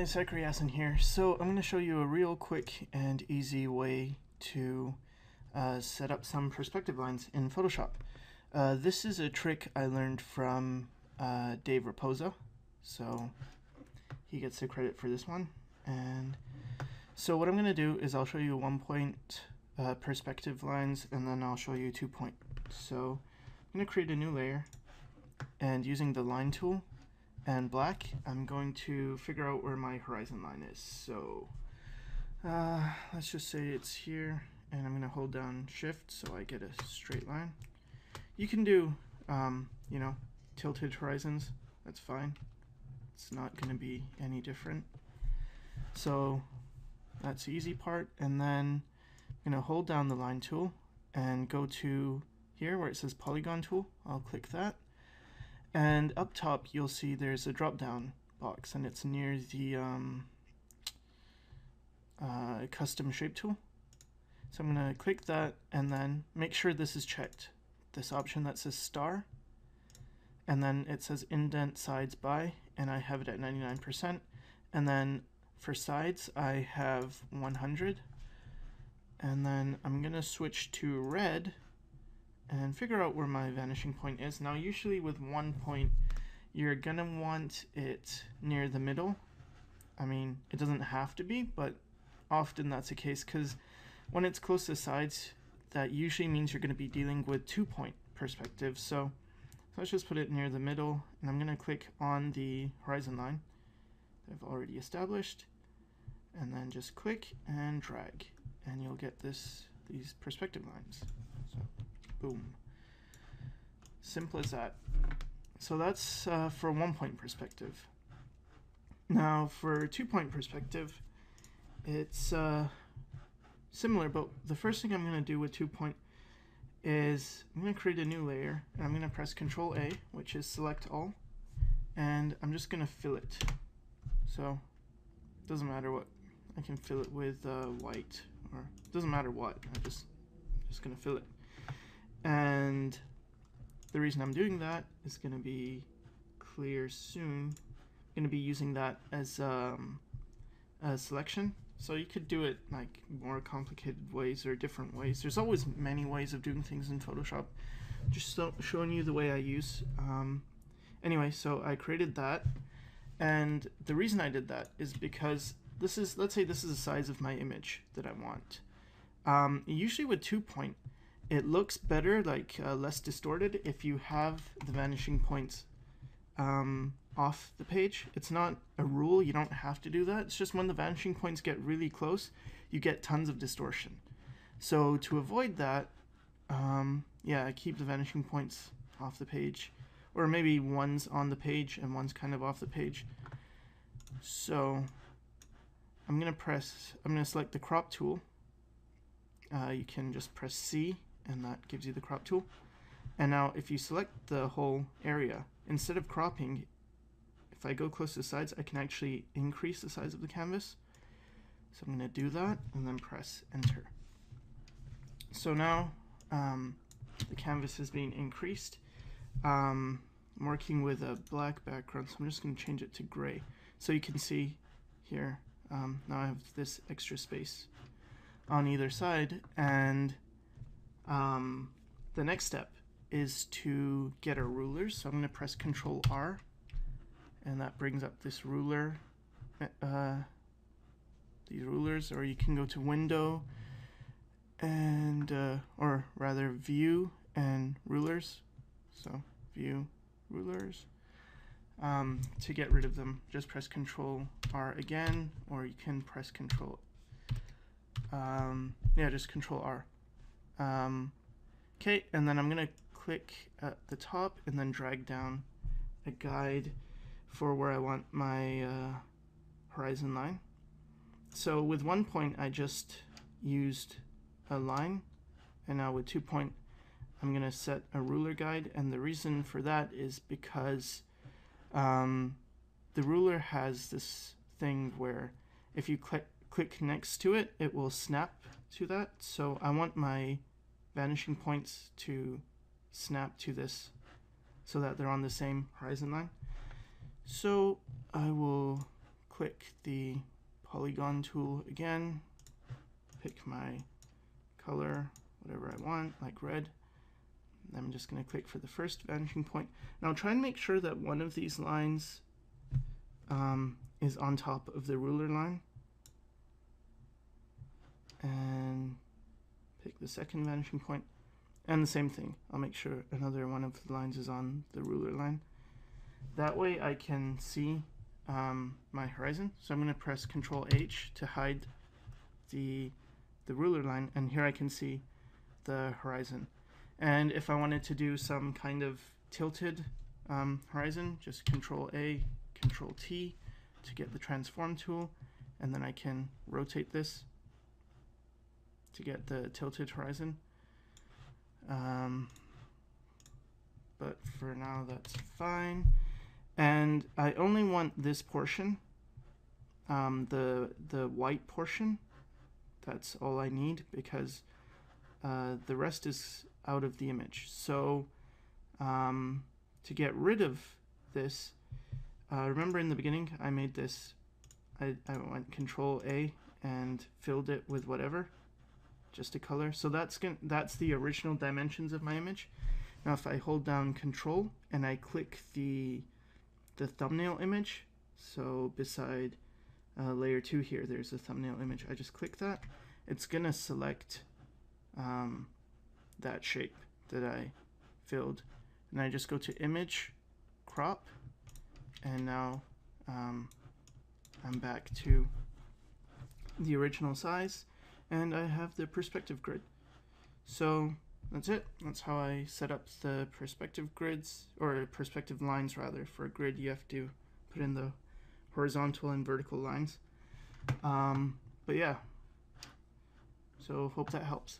Hi, Sycra here. So I'm going to show you a real quick and easy way to set up some perspective lines in Photoshop. This is a trick I learned from Dave Raposa, so he gets the credit for this one. And so what I'm going to do is I'll show you 1-point perspective lines, and then I'll show you 2-point. So I'm going to create a new layer, and using the line tool and black, I'm going to figure out where my horizon line is. So let's just say it's here, and I'm going to hold down shift so I get a straight line. You can do tilted horizons, that's fine. It's not going to be any different. So that's the easy part, and then I'm going to hold down the line tool and go to here where it says polygon tool. I'll click that. And up top, you'll see there's a drop-down box, and it's near the custom shape tool. So I'm going to click that, and then make sure this is checked. This option that says star, and then it says indent sides by, and I have it at 99%. And then for sides, I have 100. And then I'm going to switch to red and figure out where my vanishing point is. Now usually with 1 point, you're gonna want it near the middle. I mean, it doesn't have to be, but often that's the case, because when it's close to sides, that usually means you're gonna be dealing with 2-point perspective. So let's just put it near the middle, and I'm gonna click on the horizon line that I've already established, and then just click and drag, and you'll get these perspective lines. So boom. Simple as that. So that's for 1-point perspective. Now for 2-point perspective, it's similar, but the first thing I'm going to do with 2-point is I'm going to create a new layer, and I'm going to press Control A, which is select all, and I'm just going to fill it. So it doesn't matter what. I can fill it with white, or it doesn't matter what. I'm just going to fill it. And the reason I'm doing that is going to be clear soon. I'm going to be using that as a selection. So you could do it like more complicated ways or different ways. There's always many ways of doing things in Photoshop. Just showing you the way I use. Anyway, so I created that, and the reason I did that is because this is, let's say this is the size of my image that I want. Usually with 2-point, it looks better, like less distorted, if you have the vanishing points off the page. It's not a rule, you don't have to do that. It's just when the vanishing points get really close, you get tons of distortion. So to avoid that, I keep the vanishing points off the page, or maybe one's on the page and one's kind of off the page. So I'm gonna select the crop tool. You can just press C, and that gives you the crop tool. And now if you select the whole area, instead of cropping, if I go close to the sides, I can actually increase the size of the canvas. So I'm going to do that and then press enter. So now the canvas is being increased. I'm working with a black background, so I'm just going to change it to gray. So you can see here, now I have this extra space on either side, and the next step is to get our rulers. So I'm going to press Control R, and that brings up this ruler, these rulers, or you can go to Window and or rather View and Rulers. So View, Rulers. To get rid of them, just press Control R again, or you can press Control just Control R. Okay, and then I'm going to click at the top and then drag down a guide for where I want my horizon line. So with 1-point, I just used a line, and now with 2-point, I'm going to set a ruler guide, and the reason for that is because the ruler has this thing where if you click next to it, it will snap to that. So I want my vanishing points to snap to this so that they're on the same horizon line. So I will click the polygon tool again, pick my color, whatever I want, like red. I'm just going to click for the first vanishing point. Now try and make sure that one of these lines is on top of the ruler line. And pick the second vanishing point. And the same thing, I'll make sure another one of the lines is on the ruler line. That way I can see my horizon. So I'm going to press Ctrl H to hide the ruler line, and here I can see the horizon. And if I wanted to do some kind of tilted horizon, just Ctrl A, Ctrl T to get the transform tool, and then I can rotate this to get the tilted horizon. But for now that's fine. And I only want this portion, the white portion. That's all I need, because the rest is out of the image. So to get rid of this, remember in the beginning I made this, I went Control A and filled it with whatever, just a color. So that's the original dimensions of my image. Now if I hold down Control and I click the thumbnail image, so beside layer 2 here there's a thumbnail image, I just click that, it's gonna select that shape that I filled, and I just go to image, crop, and now I'm back to the original size, and I have the perspective grid. So that's it. That's how I set up the perspective grids, or perspective lines rather. For a grid you have to put in the horizontal and vertical lines. But yeah, so hope that helps.